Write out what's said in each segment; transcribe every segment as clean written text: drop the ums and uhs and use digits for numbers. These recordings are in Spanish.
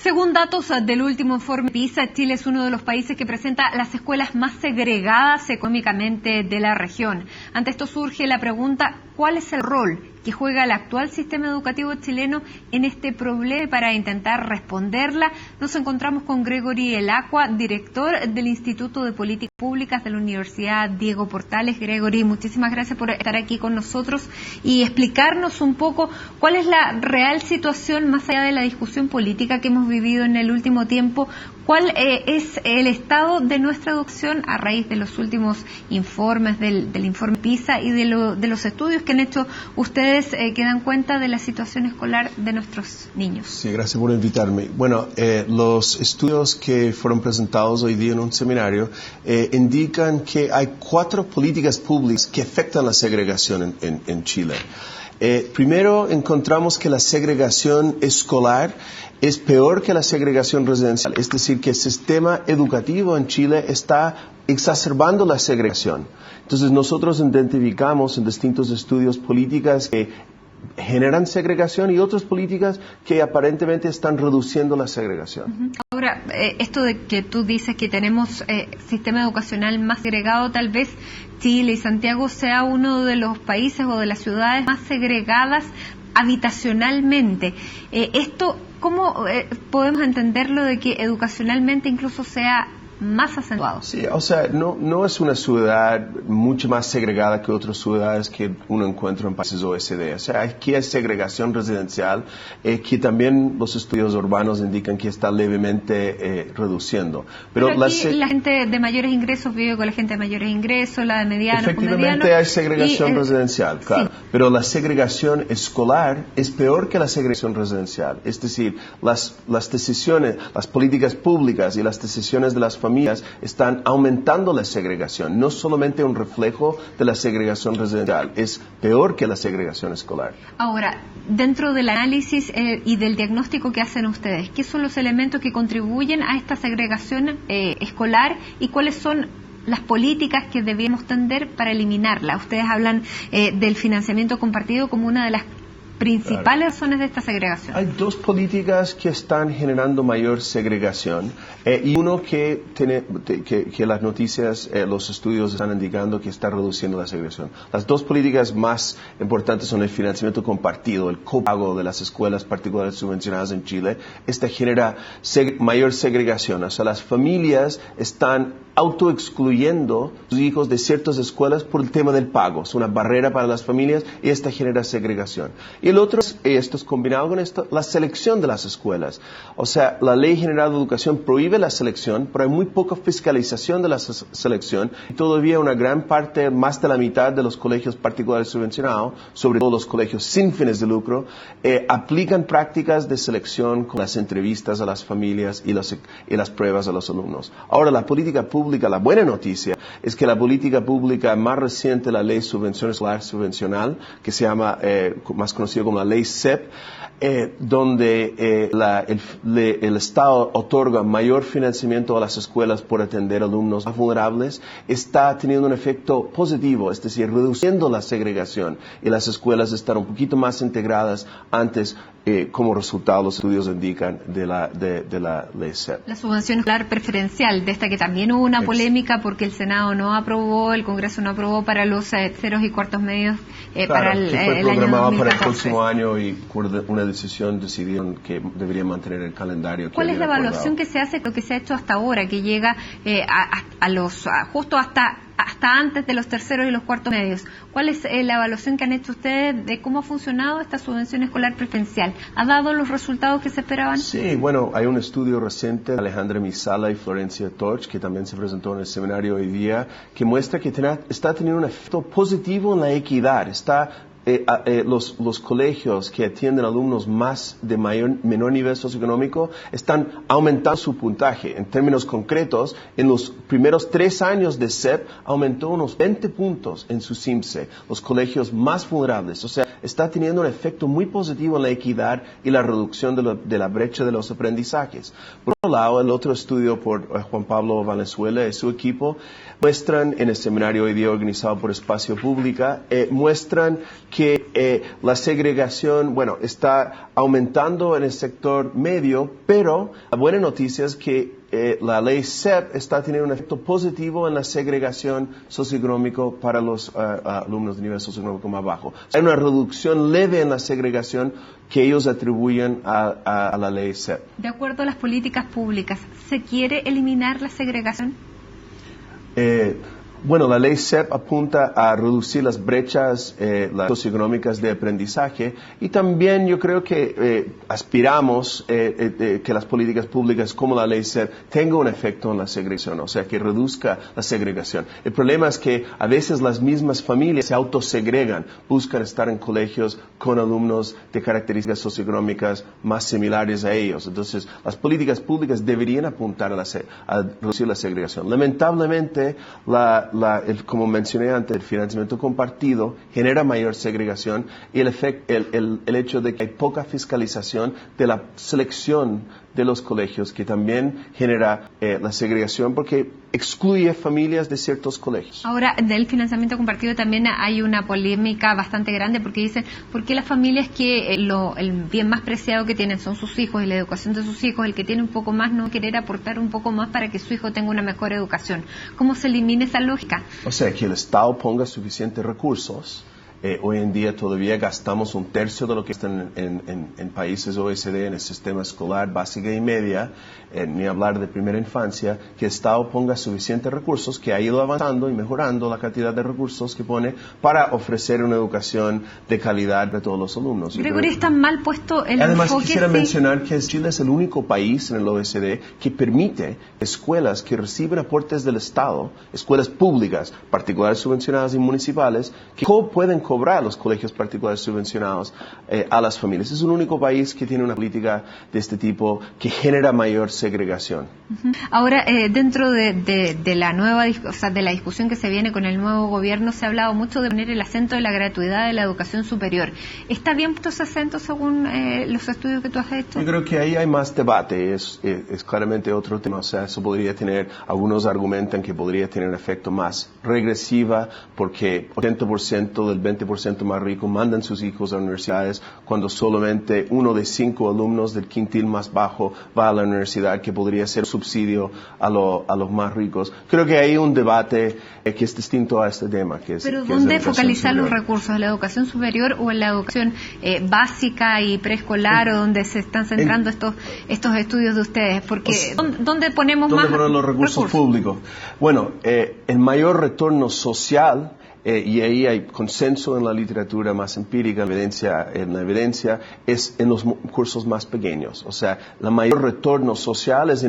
Según datos del último informe PISA, Chile es uno de los países que presenta las escuelas más segregadas económicamente de la región. Ante esto surge la pregunta, ¿cuál es el rol que juega el actual sistema educativo chileno en este problema? Para intentar responderla, nos encontramos con Gregory Elacqua, director del Instituto de Políticas Públicas de la Universidad Diego Portales. Gregory, muchísimas gracias por estar aquí con nosotros y explicarnos un poco cuál es la real situación, más allá de la discusión política que hemos vivido en el último tiempo, cuál es el estado de nuestra educación a raíz de los últimos informes, del informe PISA y de los estudios que han hecho ustedes que dan cuenta de la situación escolar de nuestros niños. Sí, gracias por invitarme. Bueno, los estudios que fueron presentados hoy día en un seminario indican que hay 4 políticas públicas que afectan la segregación en Chile. Primero, encontramos que la segregación escolar es peor que la segregación residencial, es decir, que el sistema educativo en Chile está exacerbando la segregación. Entonces, nosotros identificamos en distintos estudios políticas que generan segregación y otras políticas que aparentemente están reduciendo la segregación. Ahora, esto de que tú dices que tenemos sistema educacional más segregado, tal vez Chile y Santiago sea uno de los países o de las ciudades más segregadas habitacionalmente. Esto, ¿cómo podemos entenderlo de que educacionalmente incluso sea más acentuado? Sí, o sea, no es una ciudad mucho más segregada que otras ciudades que uno encuentra en países OECD. O sea, aquí hay segregación residencial que también los estudios urbanos indican que está levemente reduciendo. Pero aquí la gente de mayores ingresos vive con la gente de mayores ingresos, la de medianos con medianos. Efectivamente hay segregación residencial, claro. Sí. Pero la segregación escolar es peor que la segregación residencial. Es decir, las decisiones, las políticas públicas y las decisiones de las familias están aumentando la segregación, no solamente un reflejo de la segregación residencial, es peor que la segregación escolar. Ahora, dentro del análisis y del diagnóstico que hacen ustedes, ¿qué son los elementos que contribuyen a esta segregación escolar y cuáles son las políticas que debemos tender para eliminarla? Ustedes hablan del financiamiento compartido como una de las principales razones de esta segregación. Hay 2 políticas que están generando mayor segregación y uno que las noticias, los estudios están indicando que está reduciendo la segregación. Las 2 políticas más importantes son el financiamiento compartido, el copago de las escuelas particulares subvencionadas en Chile. Esta genera mayor segregación, o sea, las familias están autoexcluyendo a sus hijos de ciertas escuelas por el tema del pago. Es una barrera para las familias y esta genera segregación. Y el otro, esto es combinado con esto, la selección de las escuelas. O sea, la Ley General de Educación prohíbe la selección, pero hay muy poca fiscalización de la selección. Y todavía una gran parte, más de la mitad de los colegios particulares subvencionados, sobre todo los colegios sin fines de lucro, aplican prácticas de selección con las entrevistas a las familias y las pruebas a los alumnos. Ahora, la política pública, la buena noticia es que la política pública más reciente, la Ley Subvención Escolar Subvencional, que se llama más conocida como la Ley CEP, donde el Estado otorga mayor financiamiento a las escuelas por atender alumnos más vulnerables, está teniendo un efecto positivo, es decir, reduciendo la segregación y las escuelas están un poquito más integradas antes, como resultado los estudios indican de la Ley CEP. La subvención escolar preferencial, de esta que también hubo una polémica porque el Senado no aprobó, el Congreso no aprobó para los terceros y cuartos medios para el año 2014. Para el próximo año y por una decisión decidieron que deberían mantener el calendario. ¿Cuál es la evaluación que se hace, lo que se ha hecho hasta ahora, que llega justo hasta antes de los terceros y los cuartos medios? ¿Cuál es la evaluación que han hecho ustedes de cómo ha funcionado esta subvención escolar preferencial? ¿Ha dado los resultados que se esperaban? Sí, bueno, hay un estudio reciente de Alejandra Misala y Florencia Torch, que también se presentó en el seminario hoy día, que muestra que está teniendo un efecto positivo en la equidad. Los colegios que atienden alumnos más de menor nivel socioeconómico están aumentando su puntaje. En términos concretos, en los primeros 3 años de CEP aumentó unos 20 puntos en su CIMSE, los colegios más vulnerables. O sea, está teniendo un efecto muy positivo en la equidad y la reducción de la brecha de los aprendizajes. Por otro lado, el otro estudio por Juan Pablo Valenzuela y su equipo muestran, en el seminario hoy día organizado por Espacio Pública, muestran que la segregación, está aumentando en el sector medio, pero la buena noticia es que la ley SEP está teniendo un efecto positivo en la segregación socioeconómica para los alumnos de nivel socioeconómico más bajo. Hay una reducción leve en la segregación que ellos atribuyen a la ley SEP. De acuerdo a las políticas públicas, ¿se quiere eliminar la segregación? La ley SEP apunta a reducir las brechas las socioeconómicas de aprendizaje y también yo creo que aspiramos que las políticas públicas como la ley SEP tengan un efecto en la segregación, o sea, que reduzca la segregación. El problema es que a veces las mismas familias se autosegregan, buscan estar en colegios con alumnos de características socioeconómicas más similares a ellos. Entonces, las políticas públicas deberían apuntar a reducir la segregación. Lamentablemente, como mencioné antes, el financiamiento compartido genera mayor segregación y el hecho de que hay poca fiscalización de la selección de los colegios, que también genera la segregación porque excluye familias de ciertos colegios. Ahora, del financiamiento compartido también hay una polémica bastante grande porque dicen, ¿por qué las familias que el bien más preciado que tienen son sus hijos y la educación de sus hijos, el que tiene un poco más no querer aportar un poco más para que su hijo tenga una mejor educación? ¿Cómo se elimina esa lógica? O sea, que el Estado ponga suficientes recursos. Hoy en día todavía gastamos 1/3 de lo que está en países OECD en el sistema escolar básica y media, ni hablar de primera infancia, que el Estado ponga suficientes recursos, que ha ido avanzando y mejorando la cantidad de recursos que pone para ofrecer una educación de calidad para todos los alumnos. Gregorio, está mal puesto el Además, enfoque. quisiera mencionar que Chile es el único país en el OECD que permite escuelas que reciben aportes del Estado, escuelas públicas, particulares subvencionadas y municipales, que pueden cobrar a los colegios particulares subvencionados a las familias. Es el único país que tiene una política de este tipo que genera mayor segregación. Ahora, dentro de la nueva, de la discusión que se viene con el nuevo gobierno, se ha hablado mucho de poner el acento en la gratuidad de la educación superior. ¿Está bien puesto ese acento según los estudios que tú has hecho? Yo creo que ahí hay más debate, es claramente otro tema. O sea, eso podría tener, algunos argumentan que podría tener un efecto más regresiva porque 80% del 20% más rico mandan sus hijos a universidades cuando solamente 1 de 5 alumnos del quintil más bajo va a la universidad, que podría ser subsidio a los más ricos. Creo que hay un debate que es distinto a este tema. Pero ¿dónde focalizar los recursos? ¿En la educación superior o en la educación básica y preescolar, o donde se están centrando estos estudios de ustedes? Porque ¿dónde ponemos más poner los recursos públicos? Bueno, el mayor retorno social, y ahí hay consenso en la literatura más empírica, en la evidencia, es en los cursos más pequeños. O sea, el mayor retorno social es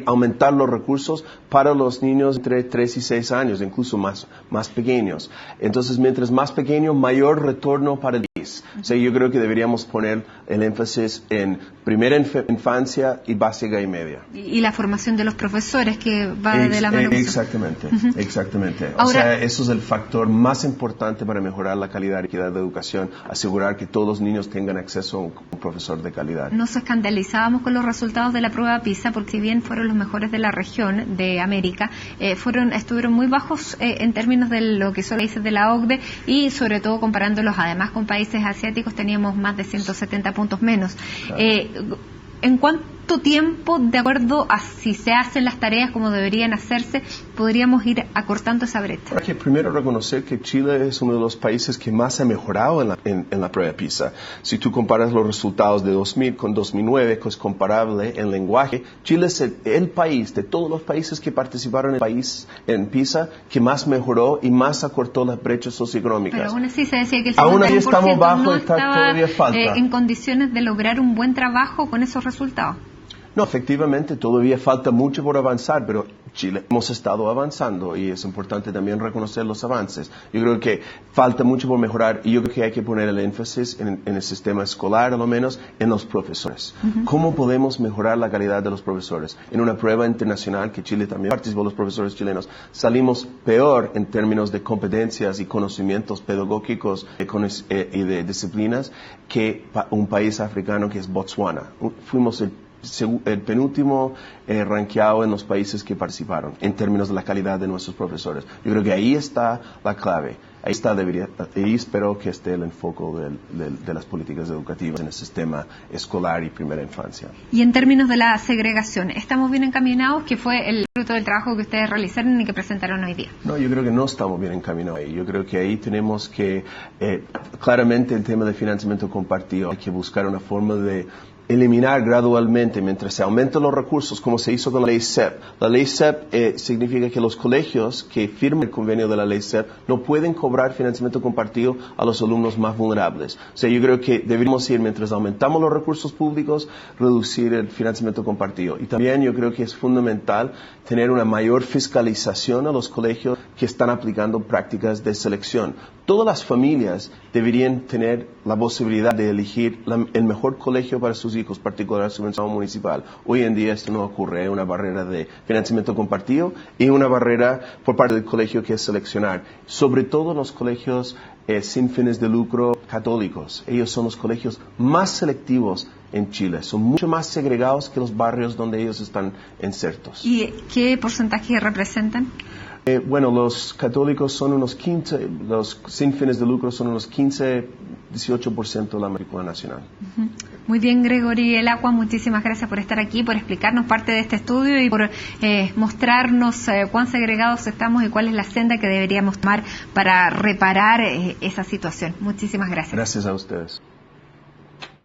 aumentar los recursos para los niños entre 3 y 6 años, incluso más pequeños. Entonces, mientras más pequeño, mayor retorno para el país. O sea, yo creo que deberíamos poner el énfasis en primera infancia y básica y media. Y la formación de los profesores, que va de la mano. Exactamente, exactamente. O sea, eso es el factor más importante para mejorar la calidad y equidad de educación, asegurar que todos los niños tengan acceso a un profesor de calidad. Nos escandalizábamos con los resultados de la prueba PISA, porque si bien fueron los mejores de la región de América, estuvieron muy bajos en términos de lo que son los países de la OCDE, y sobre todo comparándolos además con países asiáticos teníamos más de 170 puntos menos. Claro. ¿En cuánto tiempo, de acuerdo a si se hacen las tareas como deberían hacerse, podríamos ir acortando esa brecha? Hay que primero reconocer que Chile es uno de los países que más ha mejorado en la prueba PISA. Si tú comparas los resultados de 2000 con 2009, que es comparable en lenguaje, Chile es el país de todos los países que participaron en PISA que más mejoró y más acortó las brechas socioeconómicas. Pero aún así se decía que el 50% aún ahí estamos bajo, no estaba todavía falta. En condiciones de lograr un buen trabajo con esos resultados. No, efectivamente, todavía falta mucho por avanzar, pero Chile hemos estado avanzando y es importante también reconocer los avances. Yo creo que falta mucho por mejorar y yo creo que hay que poner el énfasis en el sistema escolar, a lo menos, en los profesores. ¿Cómo podemos mejorar la calidad de los profesores? En una prueba internacional que Chile también participó, los profesores chilenos, salimos peor en términos de competencias y conocimientos pedagógicos y de disciplinas que un país africano que es Botswana. Fuimos el el penúltimo rankeado en los países que participaron en términos de la calidad de nuestros profesores. Yo creo que ahí está la clave. Ahí espero que esté el enfoque de las políticas educativas en el sistema escolar y primera infancia. Y en términos de la segregación, ¿estamos bien encaminados? ¿Qué fue el fruto del trabajo que ustedes realizaron y que presentaron hoy día? No, yo creo que no estamos bien encaminados ahí. Yo creo que ahí tenemos que, claramente el tema de financiamiento compartido, hay que buscar una forma de eliminar gradualmente mientras se aumentan los recursos, como se hizo con la ley SEP. La ley SEP significa que los colegios que firmen el convenio de la ley SEP no pueden cobrar financiamiento compartido a los alumnos más vulnerables. O sea, yo creo que deberíamos ir, mientras aumentamos los recursos públicos, reducir el financiamiento compartido. Y también yo creo que es fundamental tener una mayor fiscalización a los colegios que están aplicando prácticas de selección. Todas las familias deberían tener la posibilidad de elegir el mejor colegio para sus hijos, particular subvención municipal. Hoy en día esto no ocurre, hay una barrera de financiamiento compartido y una barrera por parte del colegio que es seleccionar. Sobre todo los colegios sin fines de lucro católicos. Ellos son los colegios más selectivos en Chile. Son mucho más segregados que los barrios donde ellos están insertos. ¿Y qué porcentaje representan? Bueno, los católicos son unos 15, los sin fines de lucro son unos 18% de la matrícula nacional. Muy bien, Gregory Elacqua, muchísimas gracias por estar aquí, por explicarnos parte de este estudio y por mostrarnos cuán segregados estamos y cuál es la senda que deberíamos tomar para reparar esa situación. Muchísimas gracias. Gracias a ustedes.